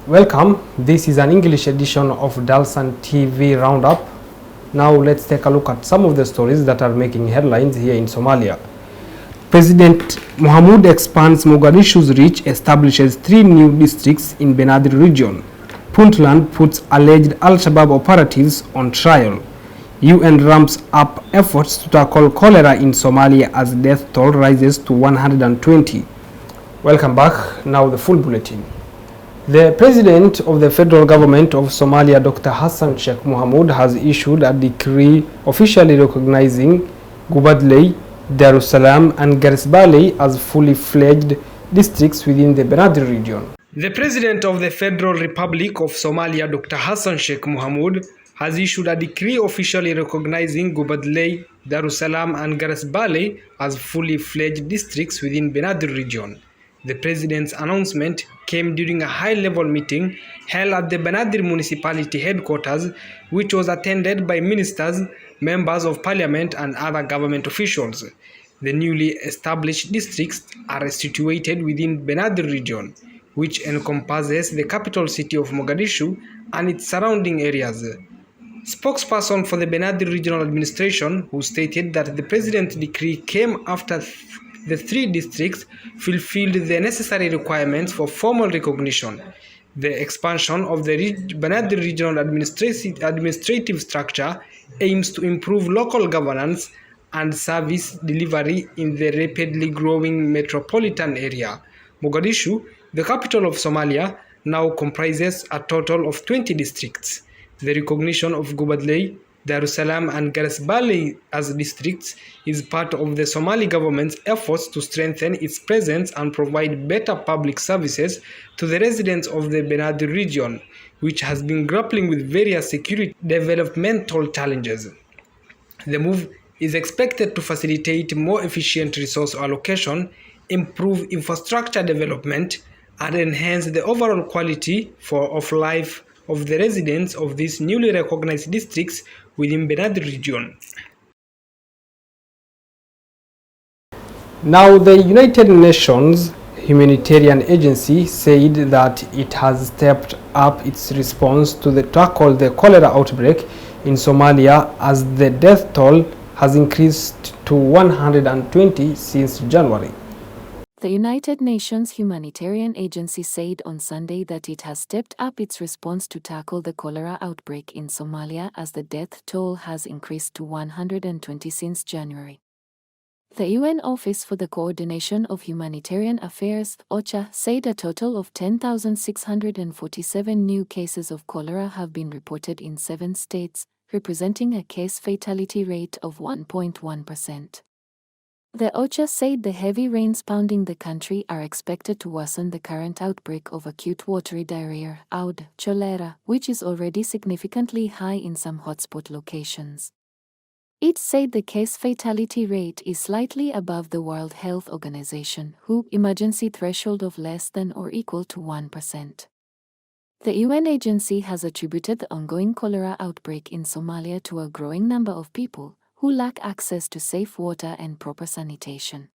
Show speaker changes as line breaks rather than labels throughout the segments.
Welcome, this is an English edition of Dalsan TV Roundup. Now let's take a look at some of the stories that are making headlines here in Somalia. President Mohamud expands Mogadishu's reach, establishes 3 new districts in Benadryl region. Puntland puts alleged Al-Shabaab operatives on trial. UN ramps up efforts to tackle cholera in Somalia as death toll rises to 120. Welcome back, now the full bulletin. The President of the Federal Government of Somalia, Dr. Hassan Sheikh Mohamud, has issued a decree officially recognizing Gubadley, Darussalam and Garisbali as fully fledged districts within the Benadryl region. The President of the Federal Republic of Somalia, Dr. Hassan Sheikh Mohamud, has issued a decree officially recognizing Gubadley, Darussalam and Garisbali as fully fledged districts within Benadryl region. The President's announcement came during a high-level meeting held at the Benadryl municipality headquarters, which was attended by ministers, members of parliament and other government officials. The newly established districts are situated within Benadryl region, which encompasses the capital city of Mogadishu and its surrounding areas. Spokesperson for the Benadryl Regional Administration, who stated that the President's decree came after the 3 districts fulfilled the necessary requirements for formal recognition. The expansion of the Benadryl Regional administrative structure aims to improve local governance and service delivery in the rapidly growing metropolitan area. Mogadishu, the capital of Somalia, now comprises a total of 20 districts. The recognition of Gubadley, Darussalam and Garisbali as districts is part of the Somali government's efforts to strengthen its presence and provide better public services to the residents of the Benadryl region, which has been grappling with various security developmental challenges. The move is expected to facilitate more efficient resource allocation, improve infrastructure development, and enhance the overall quality of life of the residents of these newly recognized districts within Benadryl region. Now, the United Nations Humanitarian Agency said that it has stepped up its response to tackle the cholera outbreak in Somalia as the death toll has increased to 120 since January.
The United Nations Humanitarian Agency said on Sunday that it has stepped up its response to tackle the cholera outbreak in Somalia as the death toll has increased to 120 since January. The UN Office for the Coordination of Humanitarian Affairs, OCHA, said a total of 10,647 new cases of cholera have been reported in 7 states, representing a case fatality rate of 1.1%. The OCHA said the heavy rains pounding the country are expected to worsen the current outbreak of acute watery diarrhea, AUD, cholera, which is already significantly high in some hotspot locations. It said the case fatality rate is slightly above the World Health Organization, WHO emergency threshold of less than or equal to 1%. The UN agency has attributed the ongoing cholera outbreak in Somalia to a growing number of people who lack access to safe water and proper sanitation.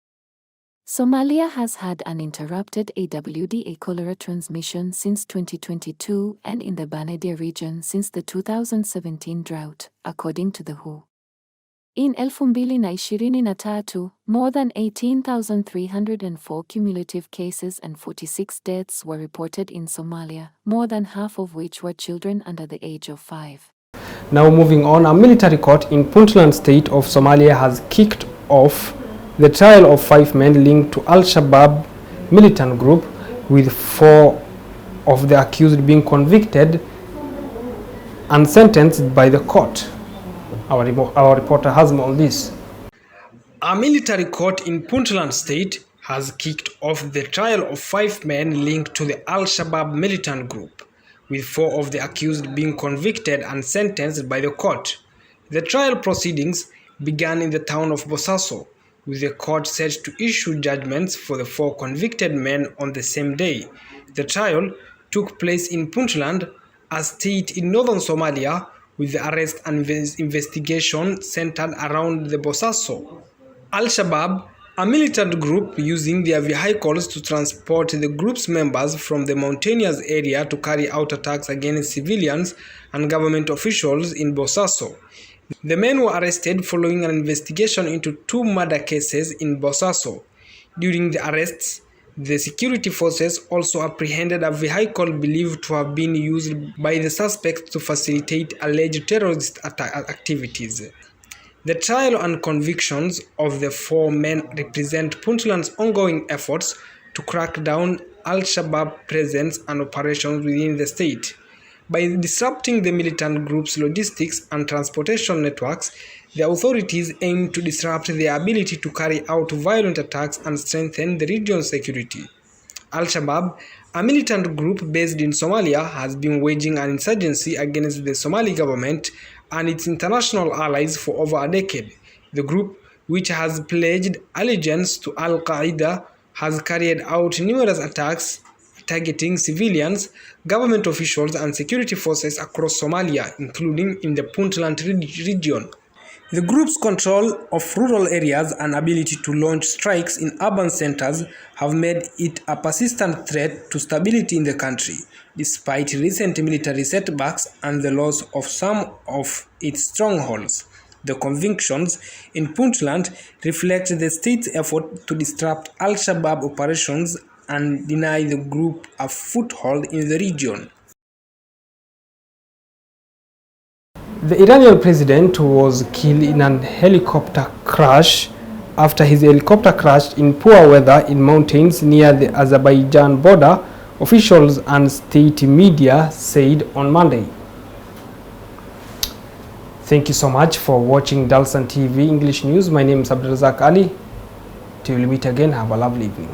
Somalia has had uninterrupted AWDA cholera transmission since 2022 and in the Benadryl region since the 2017 drought, according to the WHO. In 2023, more than 18,304 cumulative cases and 46 deaths were reported in Somalia, more than half of which were children under the age of 5.
Now moving on, a military court in Puntland state of Somalia has kicked off the trial of 5 men linked to Al-Shabaab militant group, with 4 of the accused being convicted and sentenced by the court. Our reporter has more on this. A military court in Puntland state has kicked off the trial of 5 men linked to the Al-Shabaab militant group, with 4 of the accused being convicted and sentenced by the court. The trial proceedings began in the town of Bosaso, with the court set to issue judgments for the 4 convicted men on the same day. The trial took place in Puntland, a state in northern Somalia, with the arrest and investigation centered around the Bosaso. Al-Shabaab A militant group using their vehicles to transport the group's members from the mountainous area to carry out attacks against civilians and government officials in Bosaso. The men were arrested following an investigation into 2 murder cases in Bosaso. During the arrests, the security forces also apprehended a vehicle believed to have been used by the suspects to facilitate alleged terrorist activities. The trial and convictions of the 4 men represent Puntland's ongoing efforts to crack down Al-Shabaab presence and operations within the state. By disrupting the militant group's logistics and transportation networks, the authorities aim to disrupt their ability to carry out violent attacks and strengthen the region's security. Al-Shabaab, a militant group based in Somalia, has been waging an insurgency against the Somali government and its international allies for over a decade. The group, which has pledged allegiance to Al-Qaeda, has carried out numerous attacks targeting civilians, government officials and security forces across Somalia, including in the Puntland region. The group's control of rural areas and ability to launch strikes in urban centers have made it a persistent threat to stability in the country, despite recent military setbacks and the loss of some of its strongholds. The convictions in Puntland reflect the state's effort to disrupt Al-Shabaab operations and deny the group a foothold in the region. The Iranian president was killed in an helicopter crash after his helicopter crashed in poor weather in mountains near the Azerbaijan border, officials and state media said on Monday. Thank you so much for watching Dalsan TV English News. My name is Abdulrazak Ali. Till we meet again, have a lovely evening.